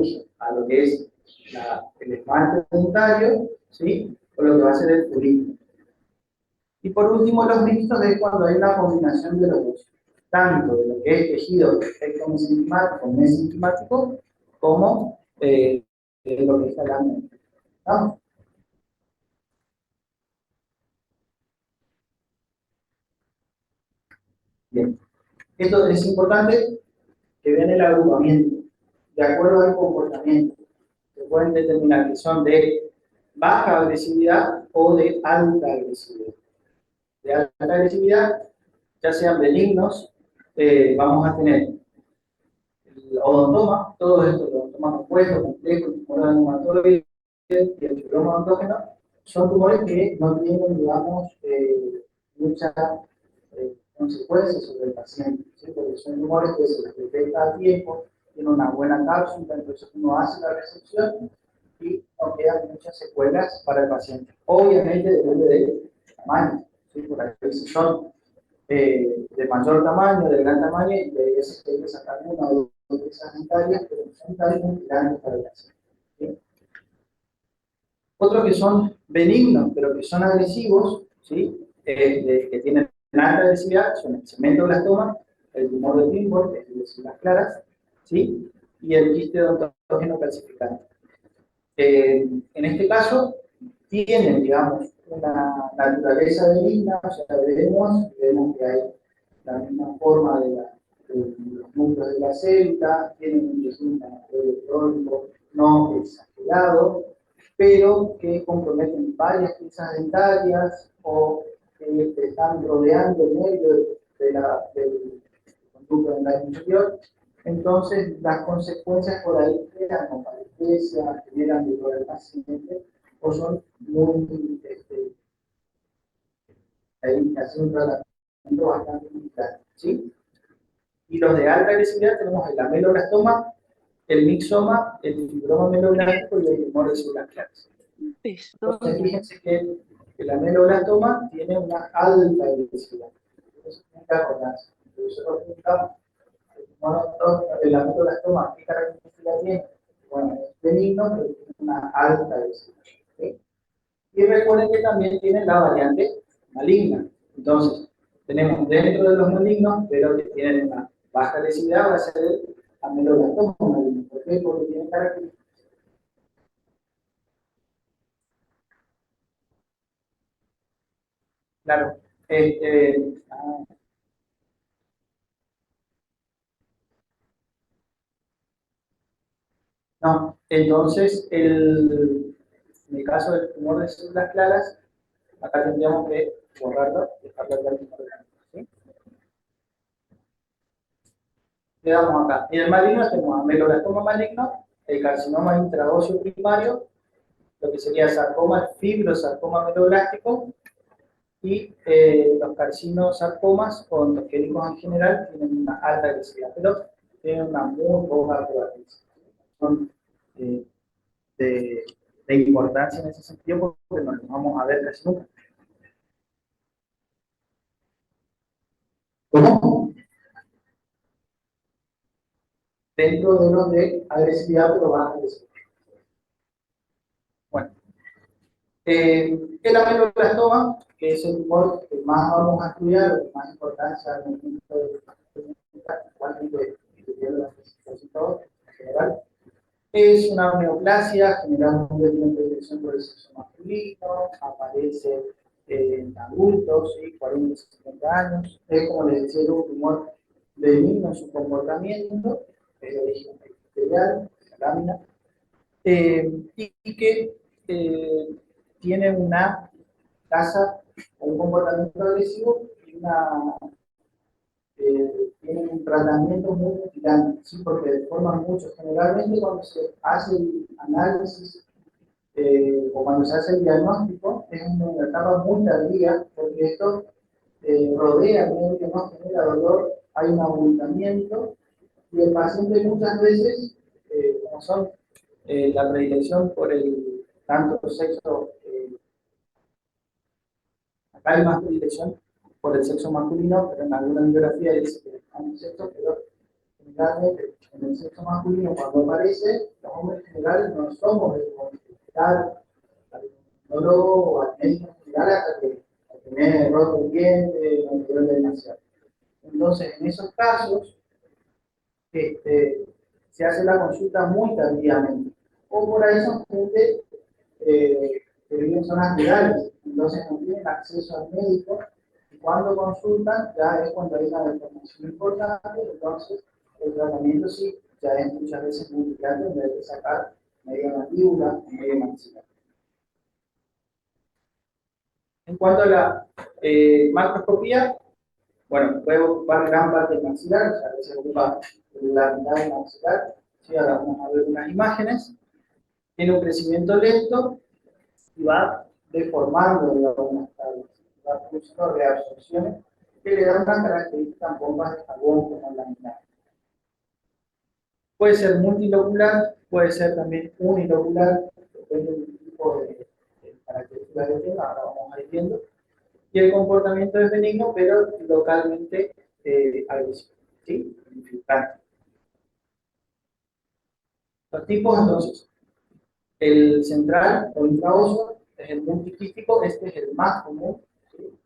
origen a lo que es el esmalte dentario, ¿sí? O lo que va a ser el purín. Y por último, los mixtos es cuando hay una combinación de los dos, tanto de lo que es tejido ectomesenquimático, mesenquimático, como de lo que es la lámina. ¿No? Bien. Esto es importante que vean el agrupamiento, de acuerdo al comportamiento. Se pueden determinar que son de baja agresividad o de alta agresividad. De alta agresividad, ya sean benignos, vamos a tener el odontoma, todo esto, el odontoma compuesto, complejo, el tumor adenomatoide y el fibroma odontógeno, son tumores que no tienen, digamos, muchas consecuencias sobre el paciente, ¿sí? Porque son tumores que se les detecta a tiempo, tienen una buena cápsula, entonces uno hace la resección y no quedan muchas secuelas para el paciente. Obviamente depende del tamaño, ¿sí? Por ahí si son de mayor tamaño, de gran tamaño, y de veces hay que sacar una o dos piezas dentarias, pero son tan muy grandes para el paciente, ¿sí? Otros que son benignos, pero que son agresivos, ¿sí? Que tienen alta agresividad, son el cementoblastoma, el tumor de Pinborg, es decir, las claras, ¿sí? Y el quiste odontógeno calcificante. En este caso, tienen, digamos, una naturaleza benigna, o sea, vemos que hay la misma forma de los núcleos de la célula, tienen un tejido electrónico no exagerado, pero que comprometen varias piezas dentarias o que están rodeando el medio del conducto dentario inferior. Entonces, las consecuencias por ahí generan como parestesia, generan dolor al paciente, o son muy, ahí hacen un tratamiento bastante limitado, ¿sí? Y los de alta agresividad tenemos el ameloblastoma, el mixoma, el fibroma ameloblástico y el tumor de células claras. Entonces, fíjense que el ameloblastoma tiene una alta agresividad. Entonces, el ameloblastoma, ¿qué característica tiene? Bueno, es benigno, pero tiene una alta agresividad. ¿Sí? Y recuerden que también tiene la variante maligna. Entonces, tenemos dentro de los malignos, pero que tienen una baja agresividad, va a ser el ameloblastoma maligno. ¿Por qué? Porque tiene características. Claro. No, entonces, en el caso del tumor de células claras, acá tendríamos que borrarlo, dejarlo aquí al tumor de cáncer, ¿sí? Quedamos acá. En el maligno tenemos ameloblastoma maligno, el carcinoma intraóseo primario, lo que sería sarcoma, fibrosarcoma ameloblástico, y los carcinosarcomas o endosquélicos en general tienen una alta agresividad, pero tienen una muy poca prevalencia. Son eh, de, de importancia en ese sentido porque no los vamos a ver casi nunca. ¿Cómo? Dentro de los de agresividad, pero baja agresividad. Bueno, el ameloblastoma, que es el tumor que más vamos a estudiar, o que más importancia en el momento de la clasificación en general, es una neoplasia, generalmente tiene predilección por el sexo masculino, aparece en adultos, ¿sí? 40, 50 años. Es como les decía, un tumor benigno en su comportamiento, es de origen epitelial, la lámina, y que tiene una tasa o un comportamiento agresivo y tienen un tratamiento muy mutilante, ¿sí? Porque deforman mucho. Generalmente cuando se hace el análisis o cuando se hace el diagnóstico es una etapa muy tardía, porque esto rodea el medio, no genera dolor, hay un abultamiento y el paciente muchas veces, como son la predilección por el tanto sexo, acá hay más predilección por el sexo masculino, pero en alguna biografía dice que es el sexo, pero generalmente en el sexo masculino cuando aparece, los hombres en general no somos de hospital, al odontólogo o al médico en general hasta que tener roto el diente, no duele demasiado. Entonces, en esos casos, se hace la consulta muy tardíamente. O por ahí son gente que vive en zonas rurales, entonces no tienen acceso al médico, y cuando consultan ya es cuando hay una deformación importante, entonces el tratamiento sí ya es muchas veces muy grande, en vez de sacar media mandíbula o media maxilar. En cuanto a la macroscopía, bueno, puede ocupar gran parte del maxilar, o sea, a veces ocupa la mitad del maxilar. ¿Sí? Ahora vamos a ver unas imágenes. Tiene un crecimiento lento y va deformando algunas tablas, va produciendo reabsorciones que le dan una característica en bombas de jabón como la mitad. Puede ser multilocular, puede ser también unilocular, depende del tipo de características que tenga, ahora vamos a ir viendo. Y el comportamiento es benigno, pero localmente agresivo, ¿sí? Infiltrante. Los tipos, entonces, el central o intraóseo es el multiquístico, este es el más común, ¿sí?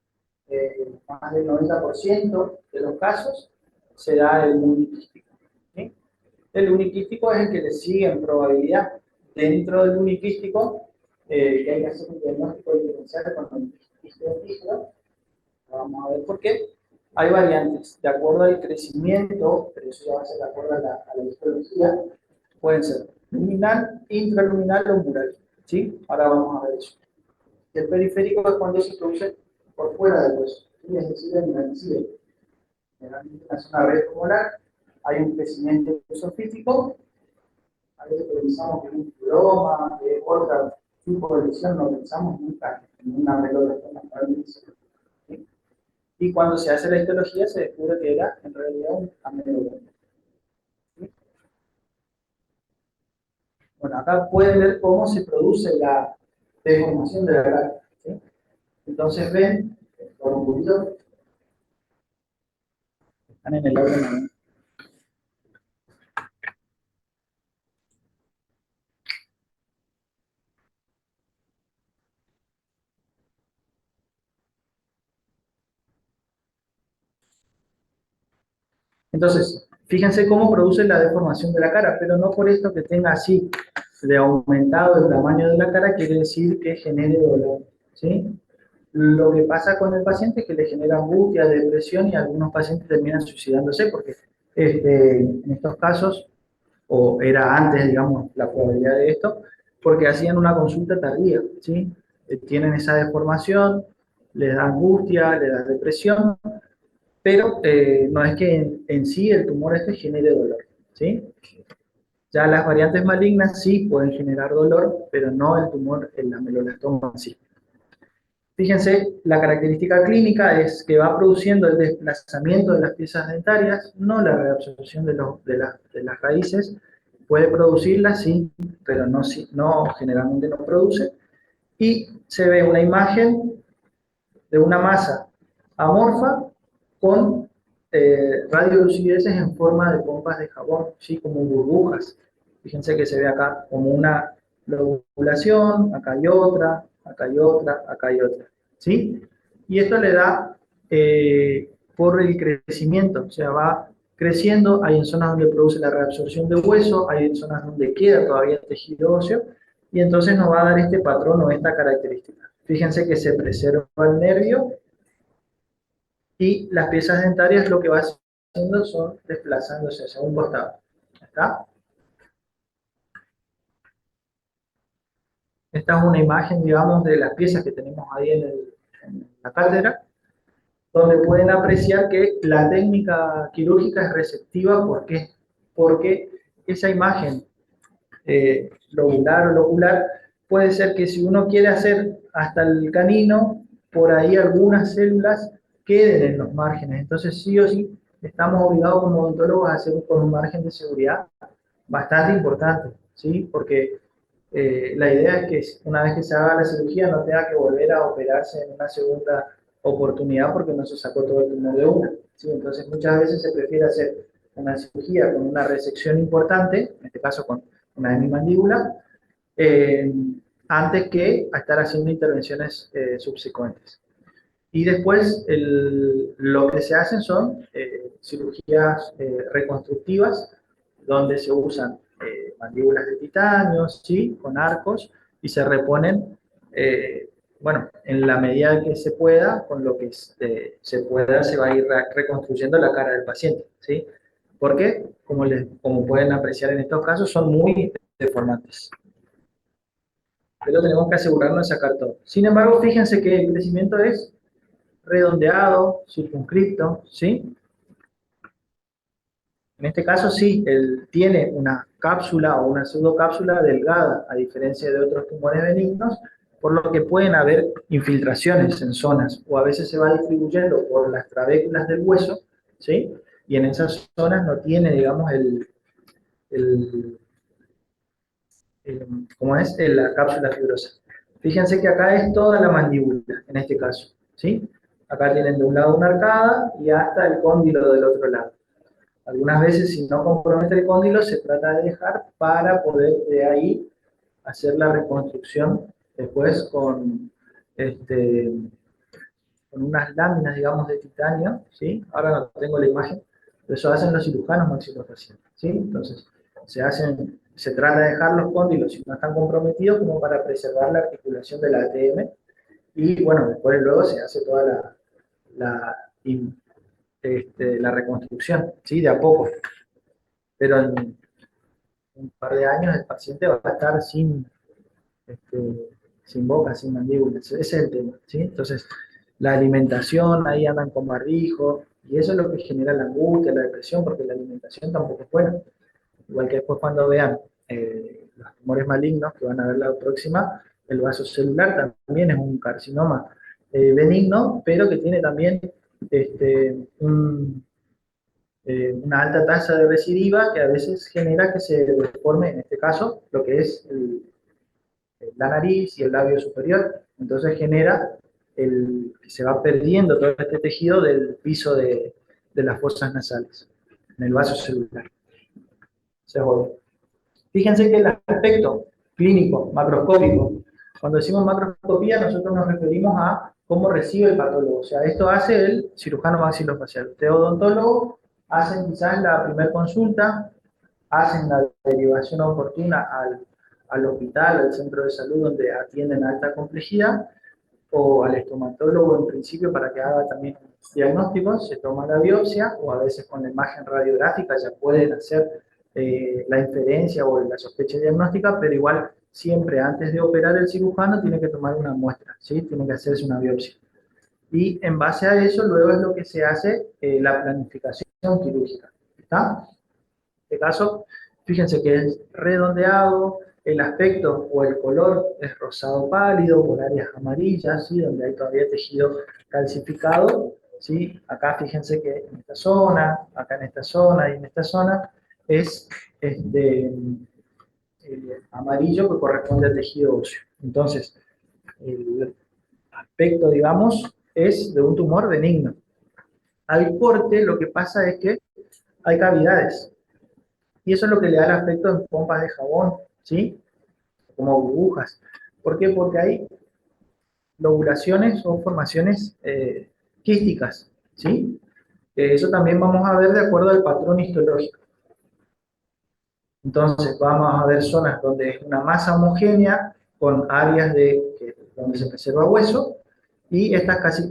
Más del 90% de los casos se da el multiquístico, ¿sí? El uniquístico es el que le sigue en probabilidad. Dentro del uniquístico, que hay que hacer un diagnóstico diferencial con el quístico. Vamos a ver por qué. Hay variantes, de acuerdo al crecimiento, pero eso ya va a ser de acuerdo a la histología, pueden ser luminal, intraluminal o mural, ¿sí? Ahora vamos a ver eso. El periférico es cuando se produce por fuera del hueso, ¿sí? Es decir, en la encía. Generalmente en la zona retromolar hay un crecimiento sofítico, a veces pensamos que es un fibroma, que es otro tipo de lesión, no pensamos nunca en una melodestoma. ¿Sí? Y cuando se hace la histología se descubre que era en realidad un amelodoma. ¿Sí? Bueno, acá pueden ver cómo se produce la deformación de la cara. ¿Sí? Entonces ven, por un poquito, están en el orden. Entonces, fíjense cómo produce la deformación de la cara, pero no por esto que tenga así de aumentado el tamaño de la cara quiere decir que genere dolor, ¿sí? Lo que pasa con el paciente es que le genera angustia, depresión y algunos pacientes terminan suicidándose porque en estos casos, o era antes, digamos, la probabilidad de esto, porque hacían una consulta tardía, ¿sí? Tienen esa deformación, les da angustia, les da depresión, pero no es que en sí el tumor este genere dolor, ¿sí? Ya las variantes malignas sí pueden generar dolor, pero no el tumor, el ameloblastoma en sí. Fíjense, la característica clínica es que va produciendo el desplazamiento de las piezas dentarias, no la reabsorción de las raíces, puede producirlas, sí, pero no, generalmente no produce, y se ve una imagen de una masa amorfa con radiolucideces en forma de pompas de jabón, ¿sí? Como burbujas. Fíjense que se ve acá como una lobulación, acá hay otra, acá hay otra, acá hay otra, ¿sí? Y esto le da por el crecimiento, o sea, va creciendo, hay en zonas donde produce la reabsorción de hueso, hay en zonas donde queda todavía tejido óseo, y entonces nos va a dar este patrón o esta característica. Fíjense que se preserva el nervio y las piezas dentarias lo que va haciendo son desplazándose hacia un costado. ¿Está? Esta es una imagen, digamos, de las piezas que tenemos ahí en la cátedra, donde pueden apreciar que la técnica quirúrgica es receptiva. ¿Por qué? Porque esa imagen lobular o locular puede ser que si uno quiere hacer hasta el canino, por ahí algunas células queden en los márgenes. Entonces, sí o sí, estamos obligados como odontólogos a hacer con un margen de seguridad bastante importante, ¿sí? Porque la idea es que una vez que se haga la cirugía no tenga que volver a operarse en una segunda oportunidad porque no se sacó todo el tumor de una, ¿sí? Entonces, muchas veces se prefiere hacer una cirugía con una resección importante, en este caso con una hemimandíbula, antes que a estar haciendo intervenciones subsecuentes. Y después lo que se hacen son cirugías reconstructivas, donde se usan mandíbulas de titanio, ¿sí? Con arcos, y se reponen, bueno, en la medida que se pueda, con lo que se pueda, se va a ir reconstruyendo la cara del paciente, ¿sí? Porque, como pueden apreciar en estos casos, son muy deformantes. Pero tenemos que asegurarnos de sacar todo. Sin embargo, fíjense que el crecimiento es redondeado, circunscripto, ¿sí? En este caso sí, él tiene una cápsula o una pseudocápsula delgada, a diferencia de otros tumores benignos, por lo que pueden haber infiltraciones en zonas, o a veces se va distribuyendo por las trabéculas del hueso, ¿sí? Y en esas zonas no tiene, digamos, el, ¿cómo es? La cápsula fibrosa. Fíjense que acá es toda la mandíbula, en este caso, ¿sí? Acá tienen de un lado una arcada y hasta el cóndilo del otro lado. Algunas veces, si no compromete el cóndilo, se trata de dejar para poder de ahí hacer la reconstrucción después con unas láminas, digamos, de titanio, ¿sí? Ahora no tengo la imagen, pero eso hacen los cirujanos maxilofaciales, ¿sí? Entonces, se trata de dejar los cóndilos si no están comprometidos como para preservar la articulación del ATM y, bueno, después luego se hace toda la, la reconstrucción, ¿sí? De a poco. Pero en un par de años el paciente va a estar sin boca, sin mandíbula. Ese es el tema, ¿sí? Entonces, la alimentación, ahí andan con barbijo, y eso es lo que genera la angustia, la depresión, porque la alimentación tampoco es buena. Igual que después cuando vean los tumores malignos, que van a ver la próxima, el vaso celular también es un carcinoma benigno, pero que tiene también una alta tasa de recidiva que a veces genera que se deforme, en este caso, lo que es la nariz y el labio superior. Entonces genera que se va perdiendo todo este tejido del piso de las fosas nasales, en el vaso celular. Se jode. Fíjense que el aspecto clínico, macroscópico, cuando decimos macroscopía, nosotros nos referimos a cómo recibe el patólogo. O sea, esto hace el cirujano maxilofacial. Usted odontólogo, hacen quizás la primera consulta, hacen la derivación oportuna al hospital, al centro de salud donde atienden a alta complejidad, o al estomatólogo en principio para que haga también diagnósticos, se toma la biopsia, o a veces con la imagen radiográfica ya pueden hacer la inferencia o la sospecha diagnóstica, pero igual siempre antes de operar el cirujano tiene que tomar una muestra, ¿sí? Tiene que hacerse una biopsia. Y en base a eso luego es lo que se hace la planificación quirúrgica. ¿Está? En este caso, fíjense que es redondeado, el aspecto o el color es rosado pálido, con áreas amarillas, ¿sí? Donde hay todavía tejido calcificado, ¿sí? Acá fíjense que en esta zona, acá en esta zona y en esta zona es amarillo que corresponde al tejido óseo. Entonces, el aspecto, digamos, es de un tumor benigno. Al corte lo que pasa es que hay cavidades, y eso es lo que le da el aspecto en pompas de jabón, ¿sí? Como burbujas. ¿Por qué? Porque hay lobulaciones o formaciones quísticas, ¿sí? Eso también vamos a ver de acuerdo al patrón histológico. Entonces vamos a ver zonas donde es una masa homogénea con áreas donde se preserva hueso y estas casi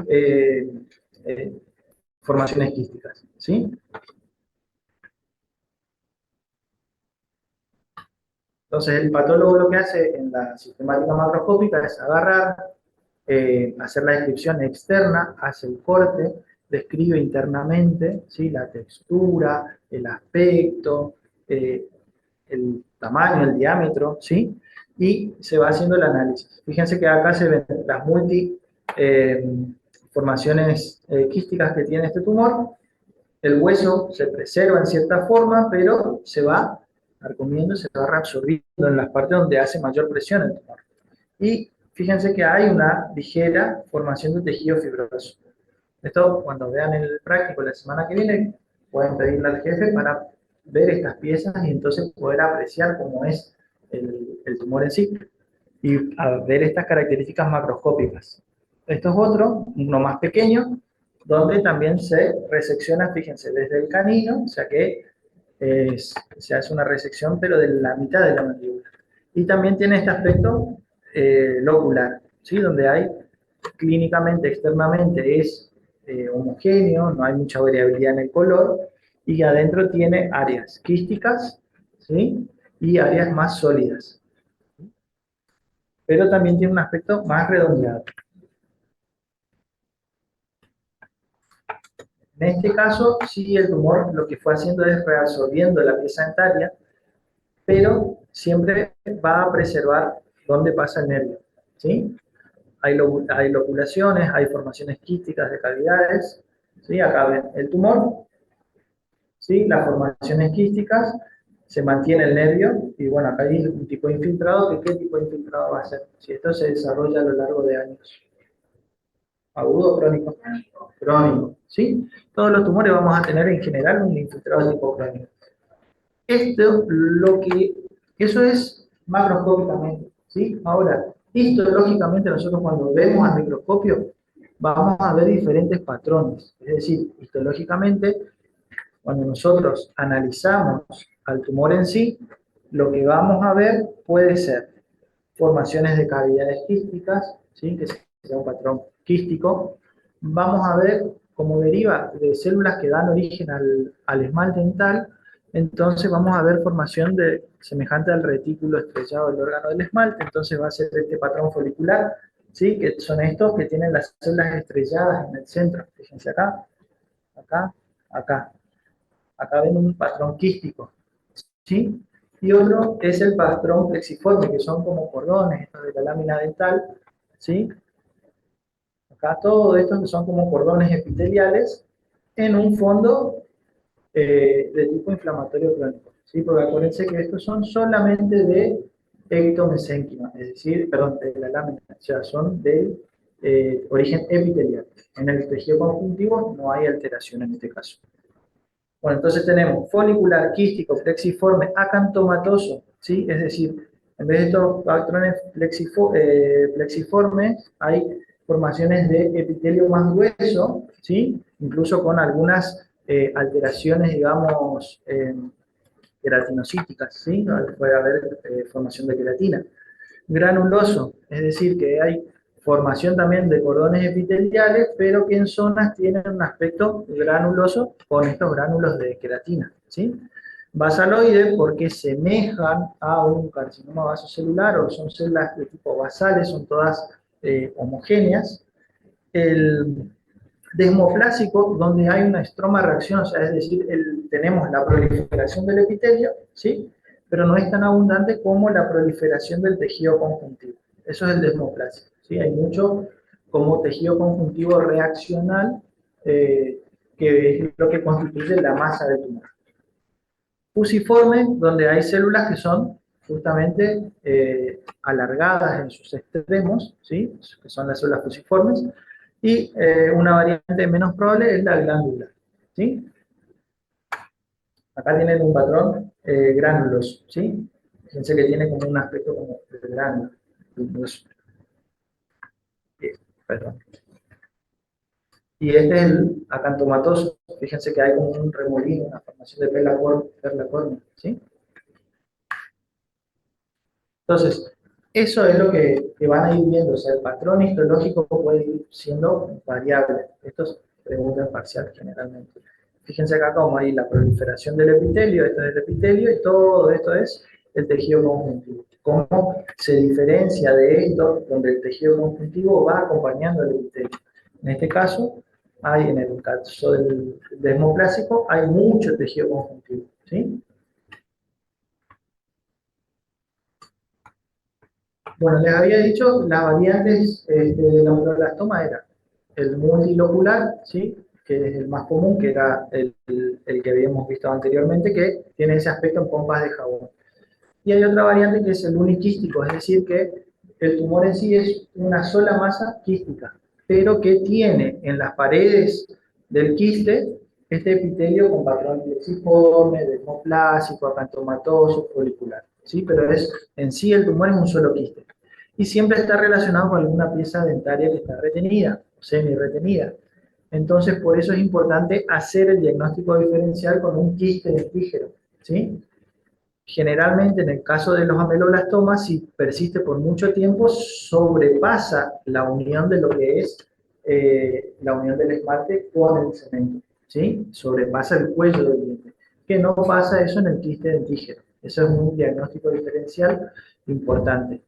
formaciones quísticas, ¿sí? Entonces el patólogo lo que hace en la sistemática macroscópica es agarrar, hacer la descripción externa, hace el corte, describe internamente, ¿sí? La textura, el aspecto, el tamaño, el diámetro, ¿sí? Y se va haciendo el análisis. Fíjense que acá se ven las formaciones quísticas que tiene este tumor. El hueso se preserva en cierta forma, pero se va carcomiendo, se va reabsorbiendo en las partes donde hace mayor presión el tumor. Y fíjense que hay una ligera formación de tejido fibroso. Esto, cuando vean el práctico la semana que viene, pueden pedirle al jefe para ver estas piezas y entonces poder apreciar cómo es el tumor en sí y a ver estas características macroscópicas. Esto es otro, uno más pequeño, donde también se resecciona, fíjense, desde el canino, o sea que se hace una resección, pero de la mitad de la mandíbula. Y también tiene este aspecto locular, ¿sí? Donde hay clínicamente, externamente es homogéneo, no hay mucha variabilidad en el color, y adentro tiene áreas quísticas, ¿sí? Y áreas más sólidas, pero también tiene un aspecto más redondeado. En este caso, sí, el tumor lo que fue haciendo es reabsorbiendo la pieza dentaria, pero siempre va a preservar dónde pasa el nervio, ¿sí? Hay loculaciones, hay formaciones quísticas de cavidades, ¿sí? Acá ven el tumor, ¿sí? Las formaciones quísticas, se mantiene el nervio, y bueno, acá hay un tipo de infiltrado, que ¿qué tipo de infiltrado va a ser? Si esto se desarrolla a lo largo de años. ¿Agudo o crónico? Crónico, ¿sí? Todos los tumores vamos a tener en general un infiltrado de tipo crónico. Eso es macroscópicamente, ¿sí? Ahora, histológicamente nosotros cuando vemos al microscopio vamos a ver diferentes patrones. Es decir, histológicamente, cuando nosotros analizamos al tumor en sí, lo que vamos a ver puede ser formaciones de cavidades quísticas, ¿sí? Que sea un patrón quístico. Vamos a ver cómo deriva de células que dan origen al esmalte dental, entonces vamos a ver formación semejante al retículo estrellado del órgano del esmalte, entonces va a ser este patrón folicular, ¿sí? Que son estos que tienen las células estrelladas en el centro. Fíjense acá, acá, acá. Acá ven un patrón quístico, ¿sí? Y otro es el patrón plexiforme, que son como cordones, estos de la lámina dental, ¿sí? Acá todo esto son como cordones epiteliales en un fondo de tipo inflamatorio crónico, ¿sí? Porque acuérdense que estos son solamente de ectomesénquima, es decir, perdón, de la lámina, o sea, son de origen epitelial. En el tejido conjuntivo no hay alteración en este caso. Bueno, entonces tenemos folicular, quístico, plexiforme, acantomatoso, ¿sí? Es decir, en vez de estos patrones plexiformes, hay formaciones de epitelio más grueso, ¿sí? Incluso con algunas alteraciones, digamos, queratinocíticas, ¿sí? Puede haber formación de queratina. Granuloso, es decir, que hay formación también de cordones epiteliales, pero que en zonas tienen un aspecto granuloso con estos gránulos de queratina, ¿sí? Basaloide, porque semejan a un carcinoma vasocelular o son células de tipo basales, son todas homogéneas. El desmoplásico, donde hay una estroma reacción, o sea, es decir, tenemos la proliferación del epitelio, ¿sí? Pero no es tan abundante como la proliferación del tejido conjuntivo. Eso es el desmoplásico, ¿sí? Hay mucho como tejido conjuntivo reaccional, que es lo que constituye la masa del tumor. Fusiforme, donde hay células que son justamente alargadas en sus extremos, ¿sí? Que son las células fusiformes, y una variante menos probable es la glándula, ¿sí? Acá tienen un patrón gránulos, ¿sí? Fíjense que tiene como un aspecto como de gránulo. Perdón. Y este es el acantomatoso. Fíjense que hay como un remolino, una formación de perla córnea, ¿sí? Entonces, eso es lo que van a ir viendo. O sea, el patrón histológico puede ir siendo variable. Esto es pregunta parcial generalmente. Fíjense acá cómo hay la proliferación del epitelio, esto es el epitelio, y todo esto es el tejido conjuntivo. Cómo se diferencia de esto, donde el tejido conjuntivo va acompañando al epitelio. En este caso, en el caso del desmoplásico, hay mucho tejido conjuntivo, ¿sí? Bueno, les había dicho, las variantes de la neuroblastoma era el multilocular, ¿sí? Que es el más común, que era el que habíamos visto anteriormente, que tiene ese aspecto en pompas de jabón. Y hay otra variante que es el uniquístico, es decir, que el tumor en sí es una sola masa quística, pero que tiene en las paredes del quiste este epitelio con patrón plexiforme, dermoplásico, acantomatoso, folicular, ¿sí? Pero en sí el tumor es un solo quiste. Y siempre está relacionado con alguna pieza dentaria que está retenida, o semi-retenida. Entonces, por eso es importante hacer el diagnóstico diferencial con un quiste dentígero, ¿sí? Generalmente, en el caso de los ameloblastomas, si persiste por mucho tiempo, sobrepasa la unión de lo que es la unión del esmalte con el cemento, ¿sí? Sobrepasa el cuello del diente. Que no pasa eso en el quiste dentígero. Eso es un diagnóstico diferencial importante.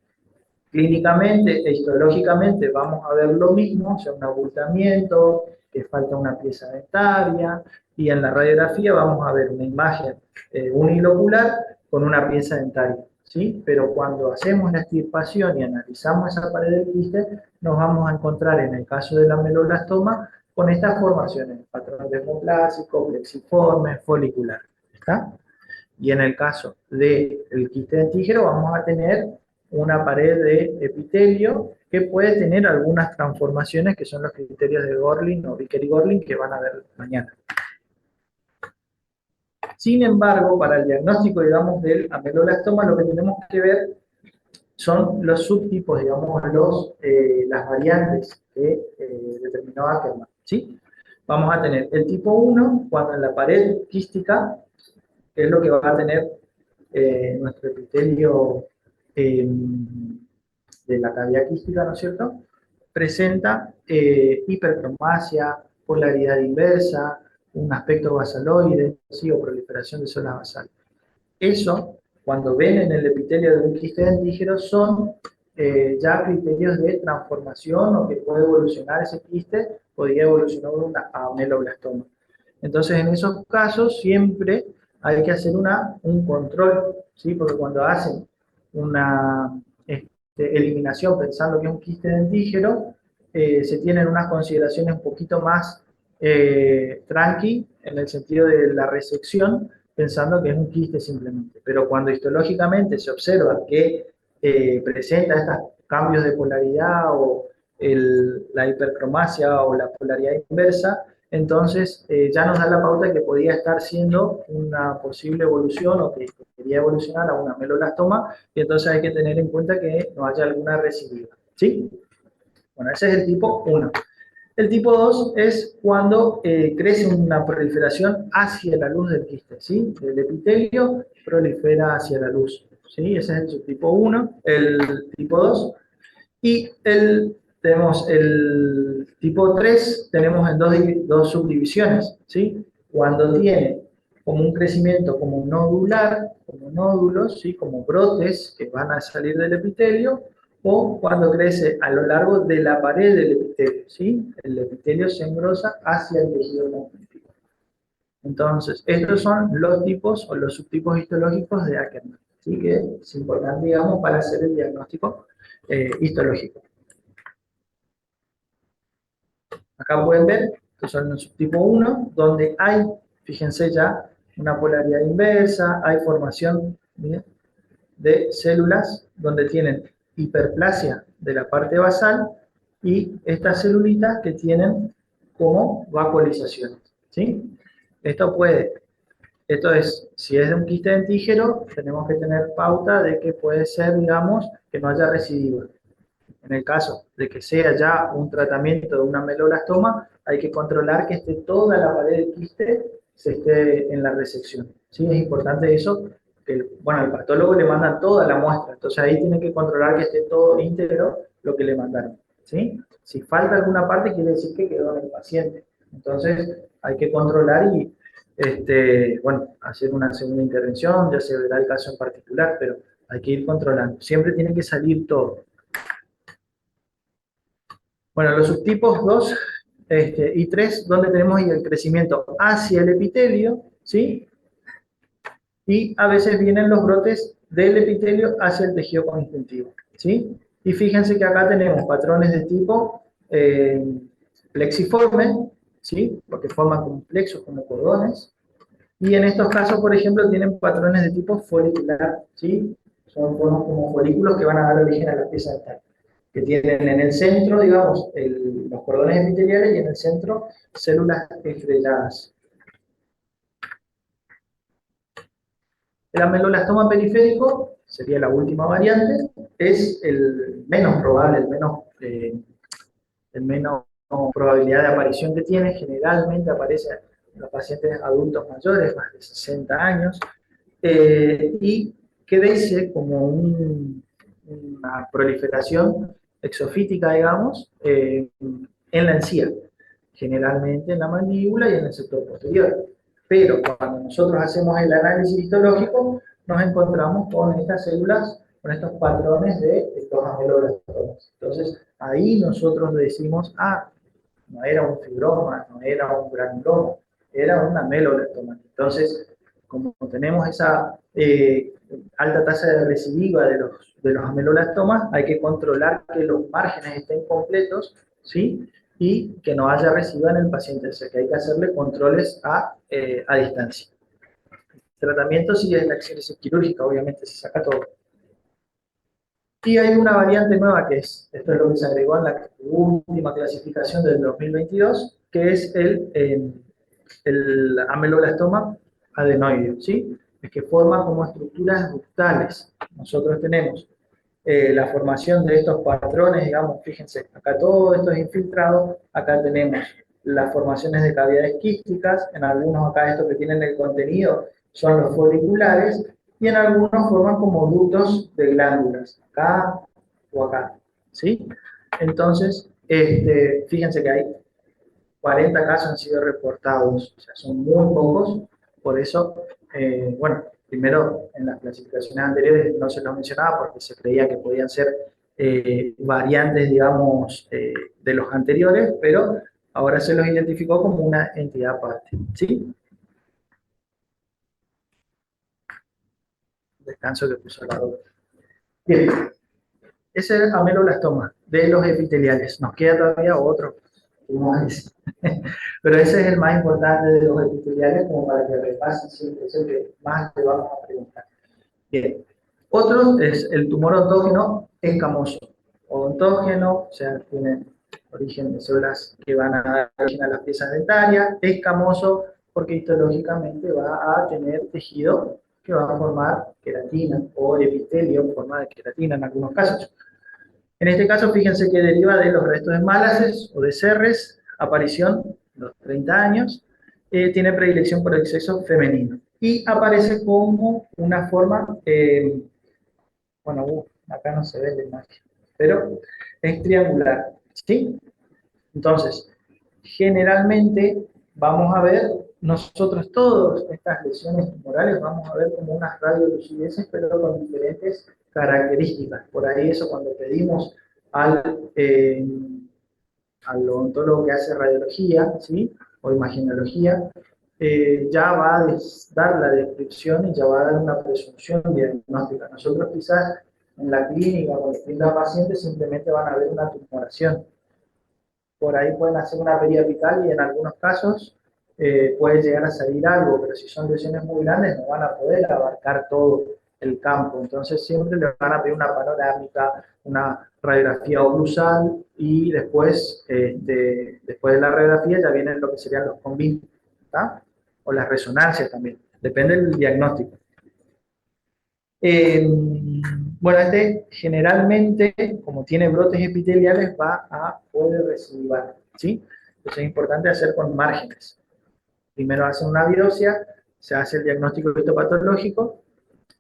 Clínicamente e histológicamente vamos a ver lo mismo, o sea, un abultamiento, que falta una pieza dentaria, y en la radiografía vamos a ver una imagen unilocular con una pieza dentaria, ¿sí? Pero cuando hacemos la extirpación y analizamos esa pared del quiste, nos vamos a encontrar en el caso del ameloblastoma con estas formaciones, patrón dermoplásico, plexiforme, folicular, ¿está? Y en el caso del quiste dentígero vamos a tener una pared de epitelio que puede tener algunas transformaciones que son los criterios de Gorlin o Vickers-Gorlin que van a ver mañana. Sin embargo, para el diagnóstico, digamos, del ameloblastoma, lo que tenemos que ver son los subtipos, digamos, las variantes que determinó Ackermann, ¿sí? Vamos a tener el tipo 1, cuando en la pared quística, que es lo que va a tener nuestro epitelio de la cavidad quística, ¿no es cierto? Presenta hipercromasia, polaridad inversa, un aspecto basaloide, ¿sí? O proliferación de zonas basales. Eso, cuando ven en el epitelio de un quiste dentígero, son ya criterios de transformación o que puede evolucionar ese quiste, podría evolucionar a ameloblastoma. Entonces, en esos casos, siempre hay que hacer un control, ¿sí? Porque cuando hacen una eliminación pensando que es un quiste dentígero, se tienen unas consideraciones un poquito más tranqui en el sentido de la resección, pensando que es un quiste simplemente. Pero cuando histológicamente se observa que presenta estos cambios de polaridad o la hipercromasia o la polaridad inversa, entonces ya nos da la pauta de que podía estar siendo una posible evolución o que quería evolucionar a una ameloblastoma, y entonces hay que tener en cuenta que no haya alguna recidiva, ¿sí? Bueno, ese es el tipo 1. El tipo 2 es cuando crece una proliferación hacia la luz del quiste, ¿sí? El epitelio prolifera hacia la luz, ¿sí? Ese es el subtipo 1, el tipo 2. Y tenemos el tipo 3, tenemos en dos subdivisiones, ¿sí? Cuando tiene como un crecimiento como nodular, como nódulos, ¿sí? Como brotes que van a salir del epitelio, o cuando crece a lo largo de la pared del epitelio, ¿sí? El epitelio se engrosa hacia el tejido conjuntivo. Entonces, estos son los tipos o los subtipos histológicos de Ackermann, ¿sí? Que es importante, digamos, para hacer el diagnóstico histológico. Acá pueden ver que son los subtipo 1, donde hay, fíjense ya, una polaridad inversa, hay formación, ¿bien?, de células donde tienen hiperplasia de la parte basal y estas celulitas que tienen como vacuolizaciones, ¿sí? Esto es, si es de un quiste dentígero, tenemos que tener pauta de que puede ser, digamos, que no haya recidiva. En el caso de que sea ya un tratamiento de una ameloblastoma, hay que controlar que esté toda la pared del quiste se esté en la resección. ¿Sí? Es importante eso, que bueno, al patólogo le mandan toda la muestra, entonces ahí tienen que controlar que esté todo íntegro lo que le mandaron. ¿Sí? Si falta alguna parte, quiere decir que quedó en el paciente. Entonces hay que controlar y bueno, hacer una segunda intervención, ya se verá el caso en particular, pero hay que ir controlando. Siempre tiene que salir todo. Bueno, los subtipos 2 y 3, donde tenemos el crecimiento hacia el epitelio, ¿sí? Y a veces vienen los brotes del epitelio hacia el tejido conjuntivo, ¿sí? Y fíjense que acá tenemos patrones de tipo plexiforme, ¿sí? Porque forman como plexos, como cordones. Y en estos casos, por ejemplo, tienen patrones de tipo folicular, ¿sí? Son como folículos que van a dar origen a la pieza dental, que tienen en el centro, digamos, los cordones epiteliales y en el centro células estrelladas. El ameloblastoma periférico, sería la última variante, es el menos probable, el menos probabilidad de aparición que tiene. Generalmente aparece en los pacientes adultos mayores, más de 60 años, y crece como una proliferación exofítica, digamos, en la encía, generalmente en la mandíbula y en el sector posterior. Pero cuando nosotros hacemos el análisis histológico, nos encontramos con estas células, con estos patrones de estos ameloblastomas. Entonces, ahí nosotros decimos, no era un fibroma, no era un granuloma, era un ameloblastoma. Entonces, como tenemos esa alta tasa de recidiva de los ameloblastomas, hay que controlar que los márgenes estén completos, ¿sí? Y que no haya residuo en el paciente, o sea que hay que hacerle controles a distancia. El tratamiento sí es la acción quirúrgica, obviamente se saca todo. Y hay una variante nueva que esto es lo que se agregó en la última clasificación del 2022, que es el ameloblastoma adenoideo, ¿sí? Es que forma como estructuras ductales. Nosotros tenemos la formación de estos patrones, digamos, fíjense, acá todo esto es infiltrado, acá tenemos las formaciones de cavidades quísticas, en algunos acá estos que tienen el contenido son los folliculares, y en algunos forman como ductos de glándulas, acá o acá, ¿sí? Entonces, fíjense que hay 40 casos han sido reportados, o sea, son muy pocos, por eso, bueno, primero en las clasificaciones anteriores no se los mencionaba porque se creía que podían ser variantes, digamos, de los anteriores, pero ahora se los identificó como una entidad aparte, ¿sí? Descanso que puso la doctora. Bien, ese es el ameloblastoma de los epiteliales. Nos queda todavía otro, pero ese es el más importante de los epiteliales, como para que repasen siempre, es el que más le vamos a preguntar. Bien, otro es el tumor ontógeno escamoso. Ontógeno, o sea, tiene origen de células que van a dar origen a las piezas dentarias, escamoso, porque histológicamente va a tener tejido que va a formar queratina o epitelio en forma de queratina en algunos casos. En este caso, fíjense que deriva de los restos de Malases o de Serres, aparición a los 30 años, tiene predilección por el sexo femenino y aparece como una forma, bueno, acá no se ve la imagen, pero es triangular, ¿sí? Entonces, generalmente vamos a ver, nosotros todas estas lesiones tumorales vamos a ver como unas radiolucideces, pero con diferentes características. Por ahí eso cuando pedimos al odontólogo que hace radiología, ¿sí? O imagenología, ya va a dar la descripción y ya va a dar una presunción diagnóstica. Nosotros quizás en la clínica, cuando atienda pacientes, simplemente van a ver una tumoración. Por ahí pueden hacer una periapical y en algunos casos puede llegar a salir algo, pero si son lesiones muy grandes no van a poder abarcar todo el campo. Entonces siempre le van a pedir una panorámica, una radiografía oclusal y después, después de la radiografía ya vienen lo que serían los combin, o las resonancias también. Depende del diagnóstico. Bueno, generalmente, como tiene brotes epiteliales, va a poder recidivar, ¿sí? Entonces es importante hacer con márgenes. Primero hacen una biopsia, se hace el diagnóstico histopatológico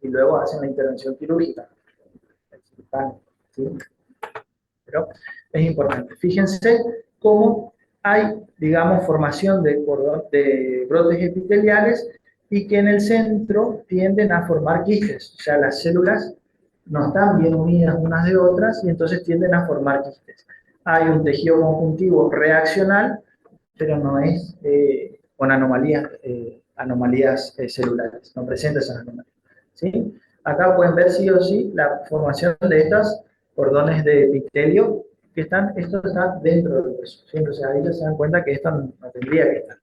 y luego hacen la intervención quirúrgica. ¿Sí? Pero es importante. Fíjense cómo hay, digamos, formación de brotes epiteliales y que en el centro tienden a formar quistes. O sea, las células no están bien unidas unas de otras y entonces tienden a formar quistes. Hay un tejido conjuntivo reaccional, pero no es con anomalías celulares, no presenta esas anomalías. ¿Sí? Acá pueden ver sí o sí la formación de estas cordones de epitelio que esto está dentro del hueso. ¿Sí? Entonces ahí ya se dan cuenta que esto no tendría que estar.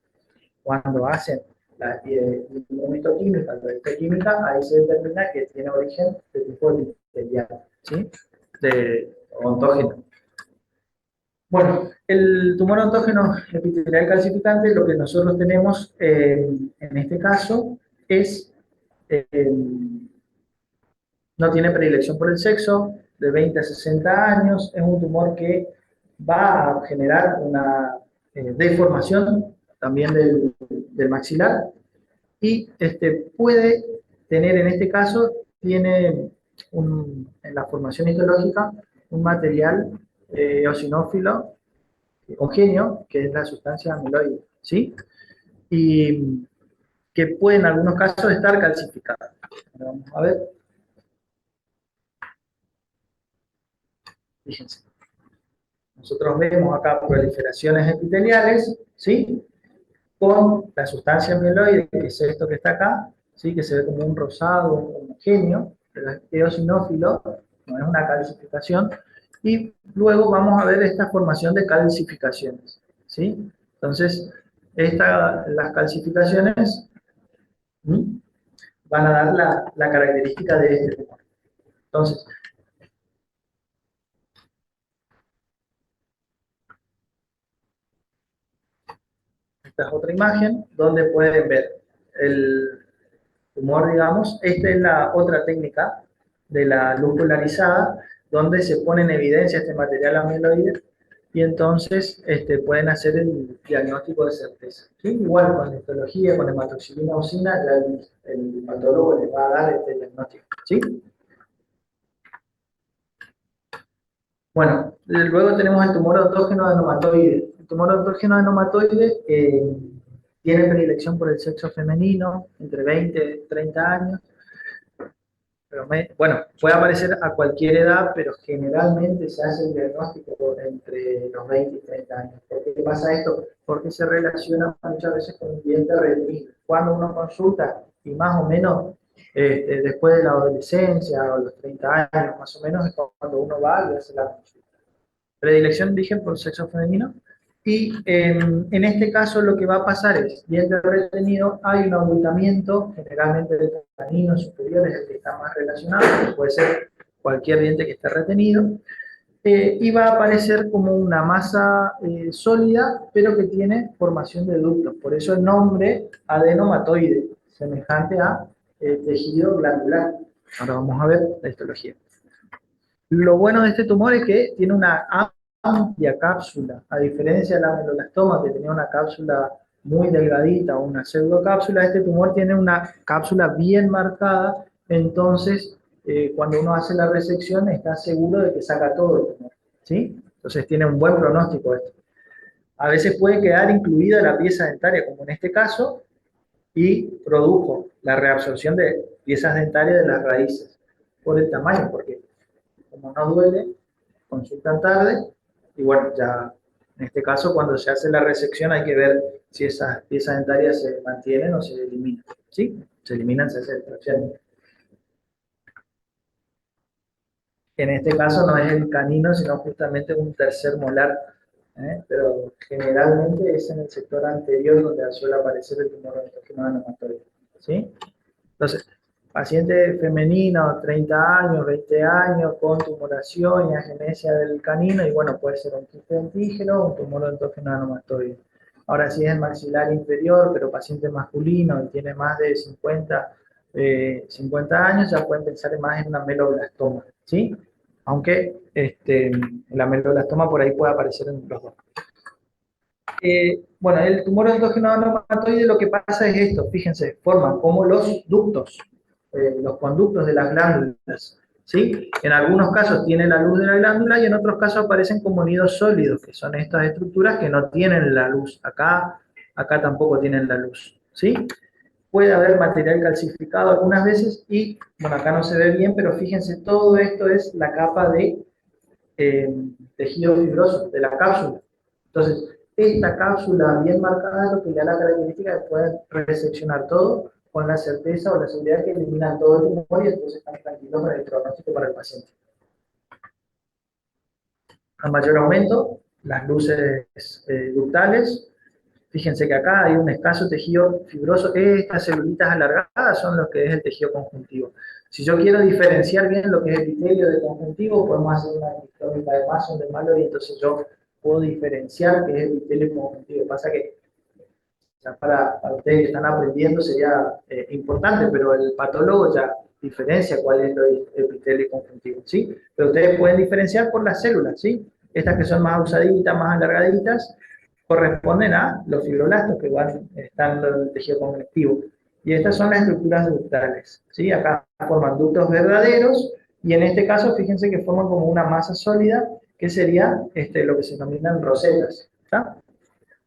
Cuando hacen la inmunohistoquímica, la histoquímica, ahí se determina que tiene origen de tipo epitelial, ¿sí? De ontógeno. Bueno, el tumor ontógeno epitelial calcificante, lo que nosotros tenemos en este caso es eh, no tiene predilección por el sexo, de 20 a 60 años, es un tumor que va a generar una deformación también del maxilar y puede tener, en este caso, tiene en la formación histológica un material eosinófilo homogéneo, que es la sustancia amiloide, ¿sí? Y que puede en algunos casos estar calcificada. Vamos a ver, fíjense. Nosotros vemos acá proliferaciones epiteliales, ¿sí? Con la sustancia amiloide, que es esto que está acá, ¿sí? Que se ve como un rosado homogéneo, pero es eosinófilo, no es una calcificación. Y luego vamos a ver esta formación de calcificaciones, ¿sí? Entonces, las calcificaciones, ¿sí?, van a dar la característica de este tumor. Entonces, esta es otra imagen donde pueden ver el tumor, digamos. Esta es la otra técnica de la luz polarizada, donde se pone en evidencia este material amiloide y entonces pueden hacer el diagnóstico de certeza. ¿Sí? Igual con la histología, con hematoxilina usina, el patólogo les va a dar este diagnóstico. ¿Sí? Bueno, luego tenemos el tumor autógeno adenomatoide. El tumor autógeno adenomatoide tiene predilección por el sexo femenino, entre 20 y 30 años. Pero bueno, puede aparecer a cualquier edad, pero generalmente se hace el diagnóstico entre los 20 y 30 años. ¿Por qué pasa esto? Porque se relaciona muchas veces con un diente retenido. Cuando uno consulta, y más o menos después de la adolescencia o los 30 años, más o menos, es cuando uno va y hace la consulta. Predilección, dije, por sexo femenino. Y en este caso lo que va a pasar es, diente retenido, hay un abultamiento, generalmente de caninos superiores, el que está más relacionado, puede ser cualquier diente que esté retenido, y va a aparecer como una masa sólida, pero que tiene formación de ductos. Por eso el nombre adenomatoide, semejante a tejido glandular. Ahora vamos a ver la histología. Lo bueno de este tumor es que tiene una amplia cápsula, a diferencia del ameloblastoma, que tenía una cápsula muy delgadita o una pseudocápsula. Este tumor tiene una cápsula bien marcada, entonces cuando uno hace la resección está seguro de que saca todo el tumor, ¿sí? Entonces tiene un buen pronóstico esto. A veces puede quedar incluida la pieza dentaria, como en este caso, y produjo la reabsorción de piezas dentarias de las raíces por el tamaño, porque como no duele, consultan tarde y bueno, ya en este caso cuando se hace la resección hay que ver si esas piezas dentarias se mantienen o se eliminan. ¿Sí? Se eliminan, se hace extracción. En este caso no es el canino, sino justamente un tercer molar, pero generalmente es en el sector anterior donde suele aparecer el tumor endógeno adenomatoide. ¿Sí? Entonces, paciente femenino, 30 años, 20 años, con tumoración y agenesia del canino, y bueno, puede ser un quiste dentígeno o un tumor endógeno adenomatoide. Ahora, si es el maxilar inferior, pero paciente masculino y tiene más de 50 años, ya pueden pensar más en una ameloblastoma, ¿sí? Aunque el ameloblastoma por ahí puede aparecer en los dos. Bueno, el tumor endógeno adenomatoide lo que pasa es esto, fíjense, forman como los ductos, los conductos de las glándulas, ¿sí? En algunos casos tiene la luz de la glándula y en otros casos aparecen como nidos sólidos, que son estas estructuras que no tienen la luz. Acá tampoco tienen la luz, ¿sí? Puede haber material calcificado algunas veces y, bueno, acá no se ve bien, pero fíjense, todo esto es la capa de tejido fibroso, de la cápsula. Entonces, esta cápsula bien marcada es lo que le da la característica de poder reseccionar todo con la certeza o la seguridad que eliminan todo el tumor y entonces están tranquilos para el pronóstico para el paciente. A mayor aumento, las luces ductales. Fíjense que acá hay un escaso tejido fibroso. Estas celulitas alargadas son lo que es el tejido conjuntivo. Si yo quiero diferenciar bien lo que es epitelio de conjuntivo, podemos hacer una ectómica de Mason de Mallory, y entonces yo puedo diferenciar qué es epitelio conjuntivo. Pasa que sea, para ustedes que están aprendiendo sería importante, pero el patólogo ya diferencia cuál es el epitelio conjuntivo, ¿sí? Pero ustedes pueden diferenciar por las células, ¿sí? Estas que son más usaditas, más alargaditas, corresponden a los fibroblastos que están en el tejido conectivo. Y estas son las estructuras ductales, ¿sí? Acá forman ductos verdaderos y en este caso fíjense que forman como una masa sólida que sería lo que se denominan rosetas, ¿está?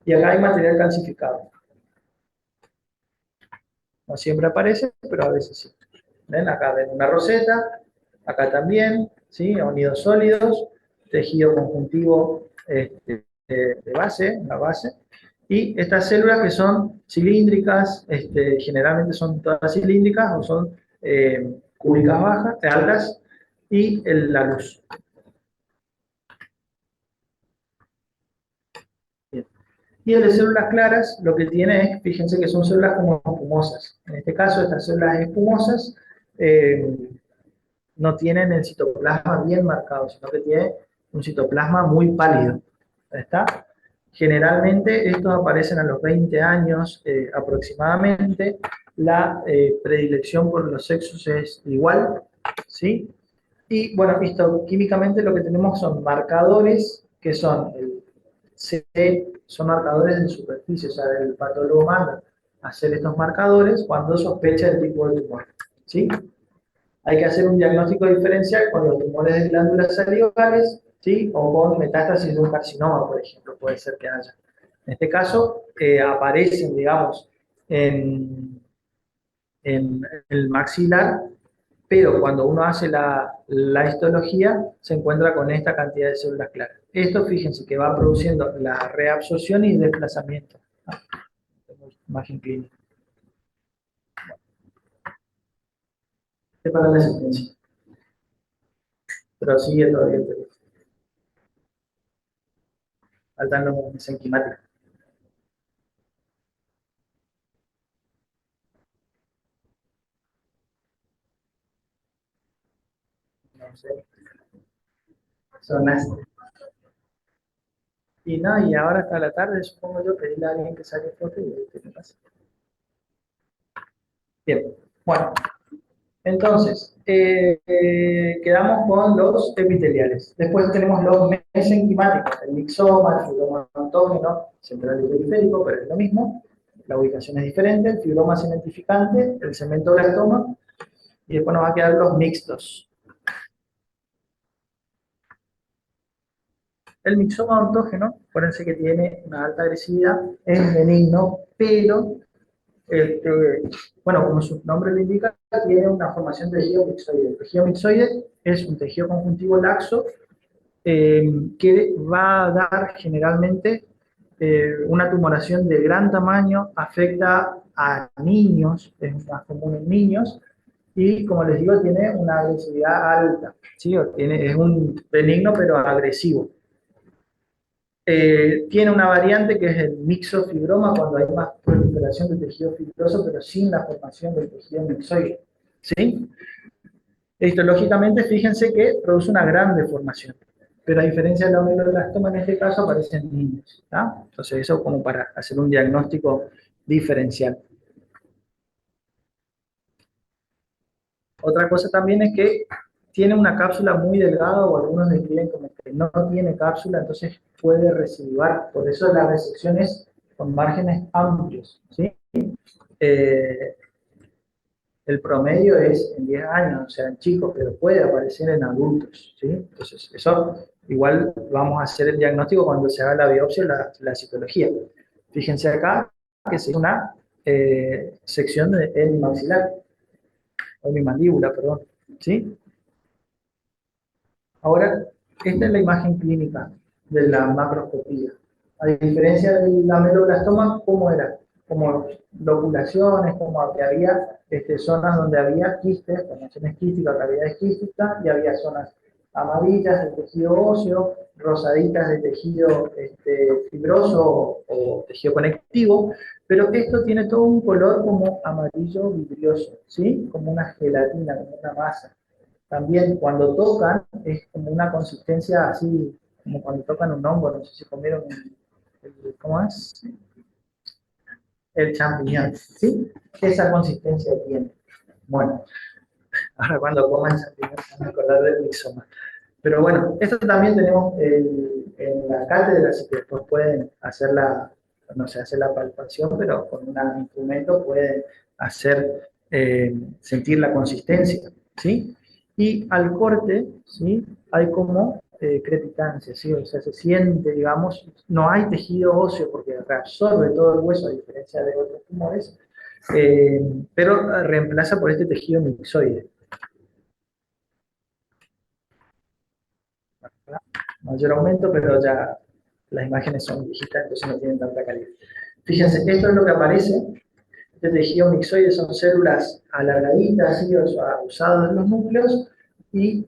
Y acá hay material calcificado. No siempre aparece, pero a veces sí. ¿Ven? Acá ven una roseta, acá también, ¿sí? Unidos sólidos, tejido conjuntivo de base, la base. Y estas células que son cilíndricas, generalmente son todas cilíndricas o son cúbicas bajas, altas, y la luz. Bien. Y el de células claras, lo que tiene es, fíjense que son células como espumosas. En este caso, estas células espumosas no tienen el citoplasma bien marcado, sino que tiene un citoplasma muy pálido. ¿Está? Generalmente estos aparecen a los 20 años aproximadamente. La predilección por los sexos es igual, ¿sí? Y bueno, químicamente lo que tenemos son marcadores que son el C, son marcadores de superficie, o sea, el patólogo manda a hacer estos marcadores cuando sospecha el tipo de tumor, ¿sí? Hay que hacer un diagnóstico diferencial con los tumores de glándulas salivales, ¿sí? O con metástasis de un carcinoma, por ejemplo, puede ser que haya. En este caso, aparecen, digamos, en el maxilar, pero cuando uno hace la histología, se encuentra con esta cantidad de células claras. Esto, fíjense, que va produciendo la reabsorción y desplazamiento. Imagen clínica. Es para la asistencia. Pero sigue todavía el teléfono. Faltan los mesenquimáticos. No sé. Sonaste. Y no, y ahora hasta la tarde, supongo yo, pedirle a alguien que saque foto y ver qué me pasa. Bien, bueno, entonces, quedamos con los epiteliales. Después tenemos los mesenquimáticos, el mixoma, el fibroma autógeno, central y periférico, pero es lo mismo. La ubicación es diferente, el fibroma cementificante, el cementoblastoma, y después nos va a quedar los mixtos. El mixoma autógeno, acuérdense que tiene una alta agresividad, es benigno, pero bueno, como su nombre lo indica, tiene una formación de tejido mixoide. El tejido mixoide es un tejido conjuntivo laxo que va a dar generalmente una tumoración de gran tamaño, afecta a niños, es más común en niños, y como les digo, tiene una agresividad alta, ¿sí? Es un benigno pero agresivo. Tiene una variante que es el mixofibroma, cuando hay más proliferación de tejido fibroso, pero sin la formación del tejido mixoide. ¿Sí? Histológicamente, fíjense que produce una gran deformación, pero a diferencia de la ameloblastoma, en este caso aparece en niños. ¿Tá? Entonces, eso como para hacer un diagnóstico diferencial. Otra cosa también es que tiene una cápsula muy delgada, o algunos describen como que no tiene cápsula, entonces puede residuar. Por eso la resección es con márgenes amplios. ¿Sí? Eh, el promedio es en 10 años, o sea, en chicos, pero puede aparecer en adultos. ¿Sí? Entonces, eso igual vamos a hacer el diagnóstico cuando se haga la biopsia, la citología. Fíjense acá que es una sección en mi maxilar, o mi mandíbula, perdón. ¿Sí? Ahora, esta es la imagen clínica de la macroscopía. A diferencia del ameloblastoma, ¿cómo era? Como loculaciones, como que había zonas donde había quistes, formaciones quísticas, cavidades quísticas, y había zonas amarillas de tejido óseo, rosaditas de tejido fibroso o tejido conectivo, pero esto tiene todo un color como amarillo vidrioso, ¿sí? Como una gelatina, como una masa. También cuando tocan es como una consistencia así, como cuando tocan un hongo, no sé si comieron, ¿cómo es? el champiñón, ¿sí? Esa consistencia tiene. Bueno, ahora cuando coman champiñón se van a acordar del mixoma. Pero bueno, esto también tenemos en la cátedra, así que después pueden hacer no sé, hacer la palpación, pero con un instrumento pueden hacer, sentir la consistencia, ¿sí? Y al corte, ¿sí? Hay como crepitancia, ¿sí? O sea, se siente, digamos, no hay tejido óseo porque reabsorbe todo el hueso, a diferencia de otros tumores, eh, pero reemplaza por este tejido mixoide. Mayor aumento, pero ya las imágenes son viejitas, entonces no tienen tanta calidad. Fíjense, esto es lo que aparece. Este tejido mixoide son células alargaditas, ¿sí? O sea, usadas en los núcleos, y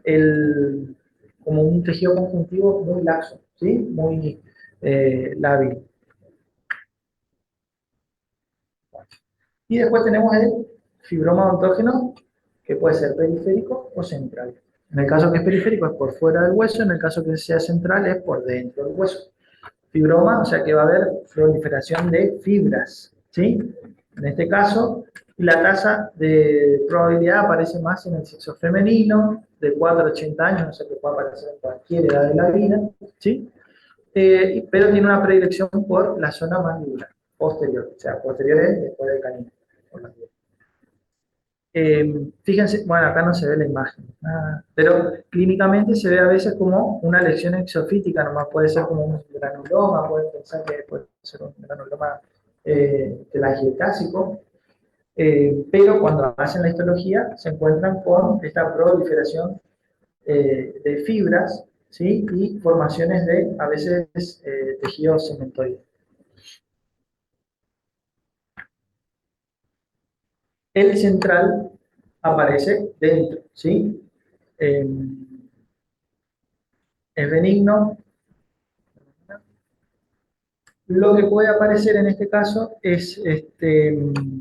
como un tejido conjuntivo muy laxo, ¿sí? Muy lábil. Y después tenemos el fibroma odontógeno, que puede ser periférico o central. En el caso que es periférico es por fuera del hueso, en el caso que sea central es por dentro del hueso. Fibroma, o sea que va a haber proliferación de fibras, ¿sí? En este caso, la tasa de probabilidad aparece más en el sexo femenino, de 4 a 80 años, o sea que puede aparecer en cualquier edad de la vida, ¿sí? Pero tiene una predilección por la zona mandibular, posterior, o sea, posterior es después del canino. Fíjense, bueno, acá no se ve la imagen, pero clínicamente se ve a veces como una lesión exofítica, nomás puede ser como un granuloma, pueden pensar que puede ser un granuloma telangiectásico, pero cuando hacen la histología se encuentran con esta proliferación de fibras, ¿sí? Y formaciones de, a veces, tejido cementoide. El central aparece dentro, ¿sí? Eh, es benigno. Lo que puede aparecer en este caso es, tienen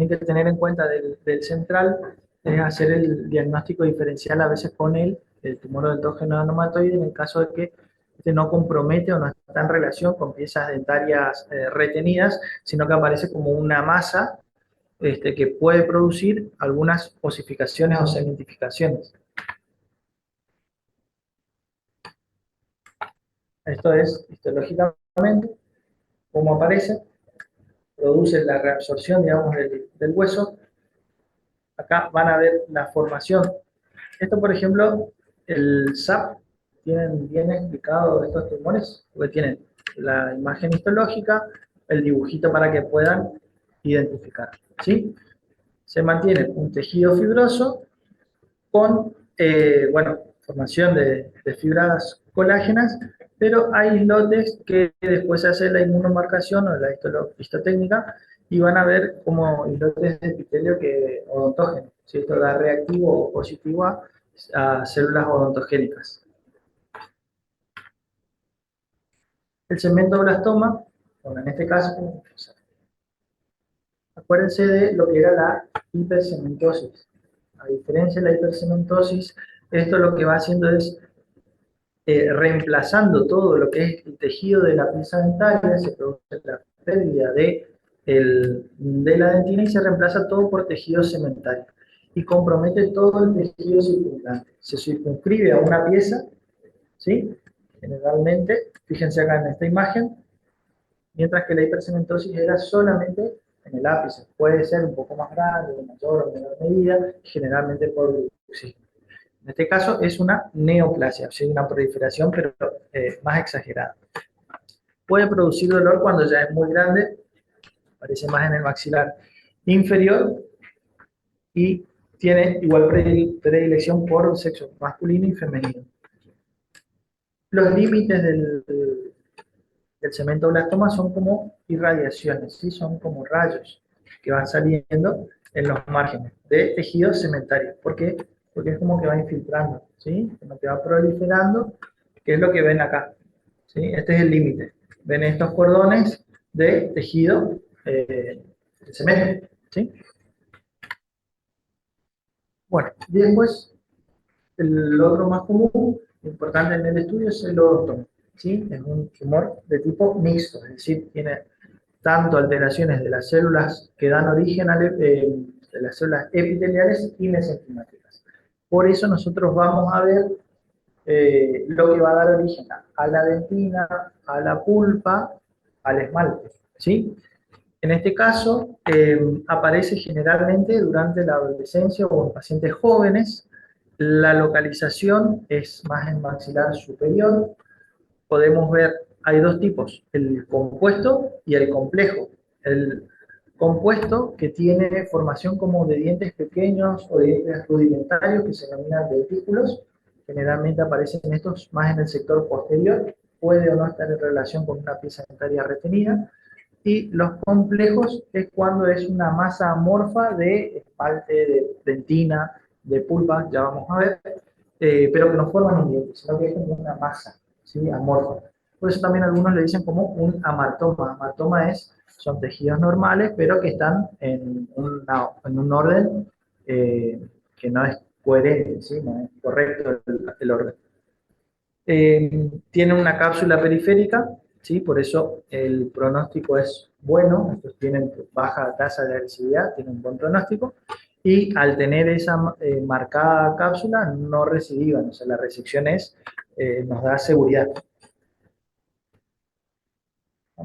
que tener en cuenta del central, es hacer el diagnóstico diferencial a veces con el tumor endógeno adenomatoide, en el caso de que no compromete o no está en relación con piezas dentarias retenidas, sino que aparece como una masa que puede producir algunas osificaciones o cementificaciones. Esto es histológicamente cómo aparece, produce la reabsorción, digamos, del hueso. Acá van a ver la formación. Esto, por ejemplo, el SAP tienen bien explicado estos tumores, porque tienen la imagen histológica, el dibujito para que puedan identificar, ¿sí? Se mantiene un tejido fibroso con, bueno, formación de fibras colágenas, pero hay islotes que después se hace la inmunomarcación o la histotécnica y van a ver como islotes de epitelio que odontógenos, si esto da reactivo o positivo a células odontogénicas. El cementoblastoma, bueno, en este caso, acuérdense de lo que era la hipercementosis. A diferencia de la hipercementosis, esto lo que va haciendo es reemplazando todo lo que es el tejido de la pieza dentaria, se produce la pérdida de la dentina y se reemplaza todo por tejido cementario y compromete todo el tejido circundante. Se circunscribe a una pieza, ¿sí? Generalmente, fíjense acá en esta imagen, mientras que la hipercementosis era solamente en el ápice. Puede ser un poco más grande, de mayor o menor medida, generalmente por bruxismo. En este caso es una neoplasia, o sea, una proliferación, pero más exagerada. Puede producir dolor cuando ya es muy grande, aparece más en el maxilar inferior y tiene igual predilección por sexo masculino y femenino. Los límites del cementoblastoma son como irradiaciones, ¿sí? Son como rayos que van saliendo en los márgenes de tejido cementario. ¿Por qué? Porque es como que va infiltrando, ¿sí? Como que va proliferando, que es lo que ven acá, ¿sí? Este es el límite. Ven estos cordones de tejido de cemento, ¿sí? Bueno, y después el otro más común, importante en el estudio, es el odontoma, ¿sí? Es un tumor de tipo mixto, es decir, tiene tanto alteraciones de las células que dan origen a de las células epiteliales y mesenquimáticas. Por eso nosotros vamos a ver lo que va a dar origen a la dentina, a la pulpa, al esmalte, ¿sí? En este caso, aparece generalmente durante la adolescencia o en pacientes jóvenes. La localización es más en maxilar superior. Podemos ver, hay dos tipos, el compuesto y el complejo. El compuesto, que tiene formación como de dientes pequeños o de dientes rudimentarios, que se denominan dentículos, generalmente aparecen estos más en el sector posterior, puede o no estar en relación con una pieza dentaria retenida. Y los complejos es cuando es una masa amorfa de esmalte, de dentina, de pulpa, ya vamos a ver, pero que no forman un diente, sino que es como una masa, ¿sí? Amorfa. Por eso también algunos le dicen como un amartoma. Amartoma son tejidos normales, pero que están en un orden que no es coherente, ¿sí? No es correcto el orden. Tienen una cápsula periférica, ¿sí? Por eso el pronóstico es bueno, estos tienen baja tasa de agresividad, tienen un buen pronóstico, y al tener esa marcada cápsula no recidivan, o sea, la resección nos da seguridad.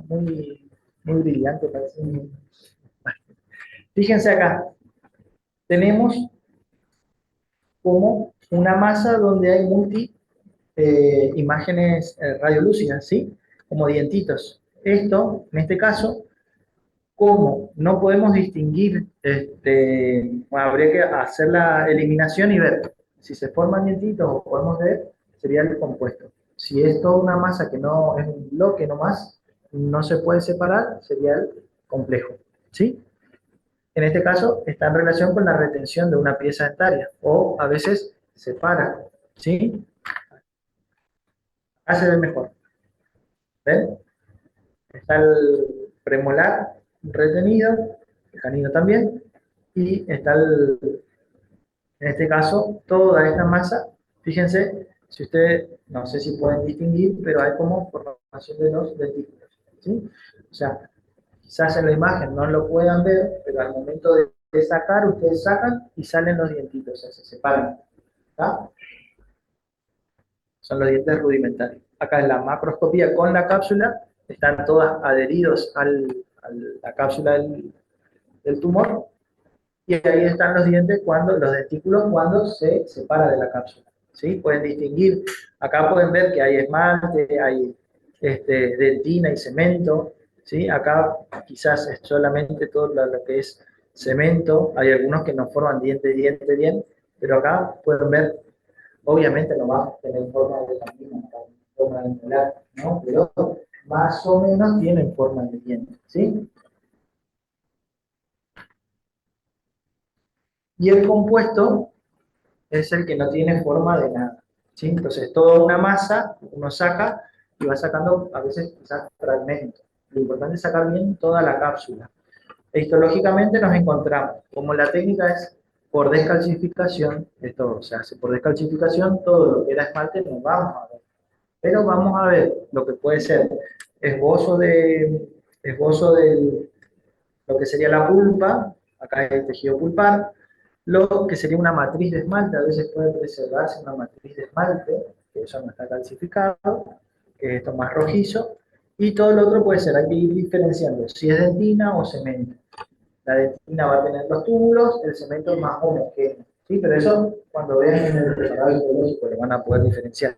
Muy, muy brillante, parece. Fíjense acá, tenemos como una masa donde hay imágenes radiolúcidas, ¿sí? Como dientitos. Esto, en este caso, como no podemos distinguir, bueno, habría que hacer la eliminación y ver si se forman dientitos o podemos ver, sería el compuesto. Si es toda una masa que no es un bloque nomás, no se puede separar, sería el complejo, ¿sí? En este caso, está en relación con la retención de una pieza dentaria, o a veces separa, ¿sí? Acá se ve mejor. ¿Ven? Está el premolar retenido, el canino también, y está en este caso, toda esta masa. Fíjense, si ustedes, no sé si pueden distinguir, pero hay como formación de los dentículos, ¿sí? O sea, quizás en la imagen no lo puedan ver, pero al momento de sacar, ustedes sacan y salen los dientitos, o sea, se separan, ¿tá? Son los dientes rudimentarios. Acá en la macroscopía con la cápsula están todas adheridos a la cápsula del tumor, y ahí están los dientes los dentículos cuando se separa de la cápsula, ¿sí? Pueden distinguir, acá pueden ver que hay esmalte, hay dentina y cemento, ¿sí? Acá quizás es solamente todo lo que es cemento, hay algunos que no forman diente bien, pero acá pueden ver, obviamente no va a tener forma de canina, forma de molar, ¿no? Pero más o menos tienen forma de diente, ¿sí? Y el compuesto es el que no tiene forma de nada, ¿sí? Entonces, toda una masa, uno saca y va sacando a veces quizás fragmentos. Lo importante es sacar bien toda la cápsula. Histológicamente nos encontramos, como la técnica es por descalcificación, esto se hace por descalcificación, todo lo que era esmalte no vamos a ver. Pero vamos a ver lo que puede ser esbozo de lo que sería la pulpa, acá hay el tejido pulpar, lo que sería una matriz de esmalte, a veces puede preservarse una matriz de esmalte, que eso no está calcificado, que es esto más rojizo, y todo lo otro puede ser, hay que ir diferenciando si es dentina o cemento. La dentina va a tener los túbulos, el cemento es más homogéneo, ¿sí? Pero eso cuando vean en el preparado histológico lo van a poder diferenciar.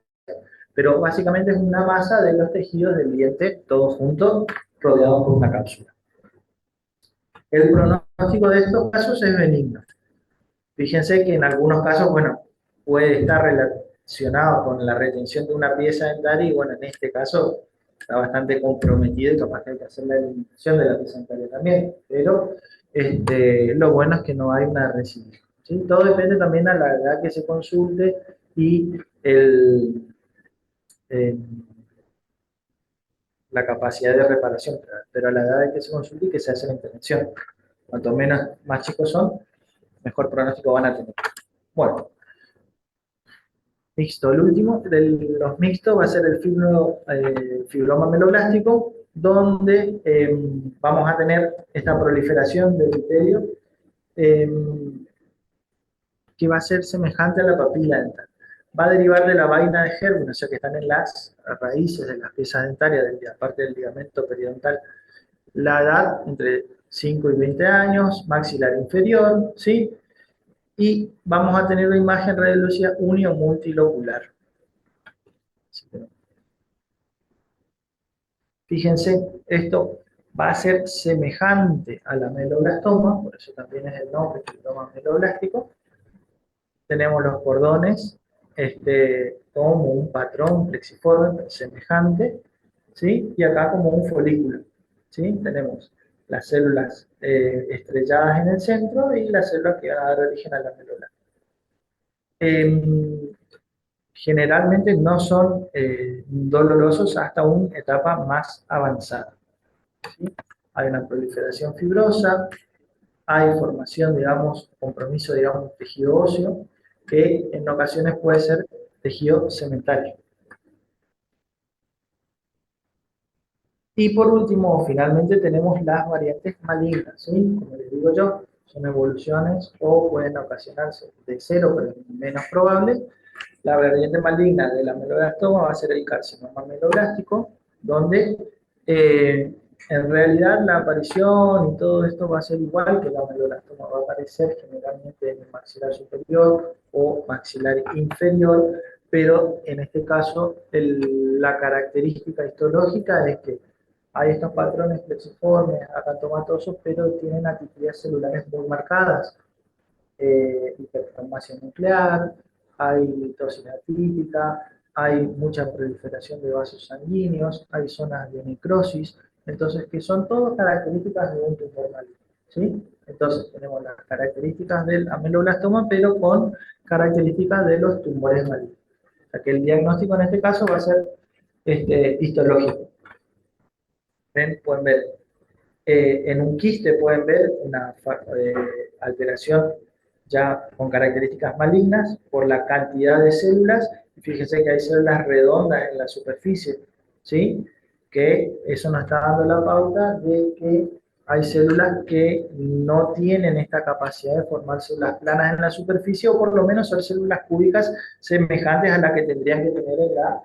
Pero básicamente es una masa de los tejidos del diente, todos juntos, rodeados por una cápsula. El pronóstico de estos casos es benigno. Fíjense que en algunos casos, bueno, puede estar relacionado con la retención de una pieza dentaria y bueno, en este caso está bastante comprometido y capaz que hay que hacer la eliminación de la pieza dentaria también, pero lo bueno es que no hay una recidiva, ¿sí? Todo depende también a la edad que se consulte y eh, la capacidad de reparación, pero a la edad de que se consulte y que se hace la intervención. Cuanto menos más chicos son, mejor pronóstico van a tener. Bueno, mixto. El último de los mixtos va a ser el fibroma meloblástico. donde vamos a tener esta proliferación de epitelio eh, que va a ser semejante a la papila dental. Va a derivar de la vaina de Herwin, o sea que están en las raíces de las piezas dentarias, aparte del ligamento periodontal. La edad entre 5 y 20 años, maxilar inferior, ¿sí? Y vamos a tener una imagen radiológica uni o multilocular. Fíjense, esto va a ser semejante a la ameloblastoma, por eso también es el nombre, escleroma ameloblástico. Tenemos los cordones como un patrón plexiforme semejante, ¿sí? Y acá como un folículo, ¿sí? Tenemos las células estrelladas en el centro y las células que van a dar origen a la ameloblastoma. Generalmente no son dolorosos hasta una etapa más avanzada, ¿sí? Hay una proliferación fibrosa, hay formación, digamos, compromiso, digamos, tejido óseo, que en ocasiones puede ser tejido cementario. Y por último, finalmente tenemos las variantes malignas, ¿sí? Como les digo yo, son evoluciones o pueden ocasionarse de cero, pero menos probable. La variante maligna del ameloblastoma va a ser el carcinoma ameloblástico, donde en realidad la aparición y todo esto va a ser igual que la ameloblastoma, va a aparecer generalmente en el maxilar superior o maxilar inferior, pero en este caso la característica histológica es que hay estos patrones plexiformes, acantomatosos, pero tienen actividades celulares muy marcadas, hiperformación nuclear, hay mitosis atípica, hay mucha proliferación de vasos sanguíneos, hay zonas de necrosis, entonces que son todas características de un tumor maligno, ¿sí? Entonces tenemos las características del ameloblastoma, pero con características de los tumores malignos. O sea que el diagnóstico en este caso va a ser histológico. ¿Ven? Pueden ver en un quiste pueden ver una alteración ya con características malignas por la cantidad de células. Fíjense que hay células redondas en la superficie, ¿sí? Que eso nos está dando la pauta de que hay células que no tienen esta capacidad de formar células planas en la superficie, o por lo menos son células cúbicas semejantes a las que tendrían que tener en la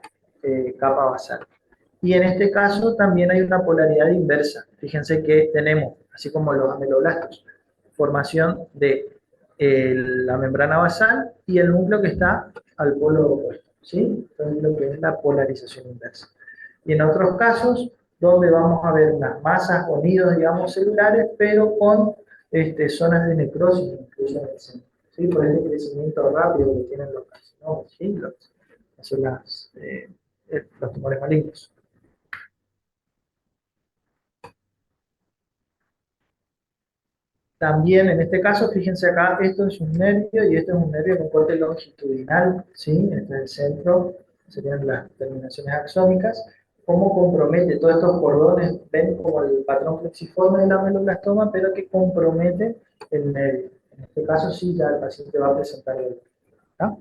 capa basal. Y en este caso también hay una polaridad inversa. Fíjense que tenemos, así como los ameloblastos, formación de la membrana basal y el núcleo que está al polo opuesto, ¿sí? Entonces lo que es la polarización inversa. Y en otros casos, donde vamos a ver unas masas o nidos, digamos, celulares, pero con zonas de necrosis, incluso en el centro, ¿sí? Por el crecimiento rápido que tienen los carcinomas, ¿sí? Los tumores malignos. También en este caso, fíjense acá, esto es un nervio y esto es un nervio con corte longitudinal, ¿sí? Este es el centro, serían las terminaciones axónicas. ¿Cómo compromete todos estos cordones? Ven como el patrón flexiforme del ameloblastoma, pero que compromete el nervio. En este caso sí, ya el paciente va a presentar el ¿no?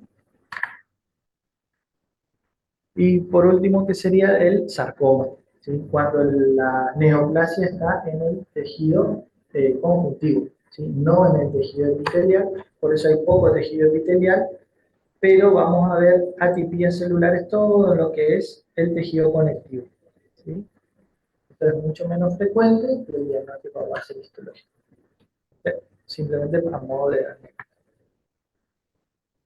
Y por último, que sería el sarcoma, ¿sí? Cuando la neoplasia está en el tejido conjuntivo, ¿sí? No en el tejido epitelial, por eso hay poco tejido epitelial, pero vamos a ver atipías celulares, todo lo que es el tejido conectivo, ¿sí? Esto es mucho menos frecuente, pero el diagnóstico va a ser histológico. Simplemente a modo de anécdota.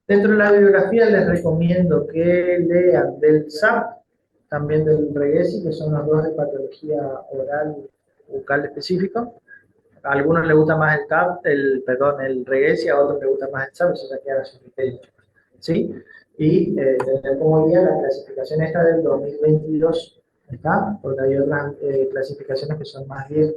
Dentro de la bibliografía les recomiendo que lean del SAP, también del Reguesi, que son los dos de patología oral bucal específica. A algunos les gusta más el Reguesi, a otros les gusta más el SAP, eso ya queda a su criterio, ¿sí? Y tener como guía la clasificación esta del 2022, ¿está? Porque hay otras clasificaciones que son más viejas.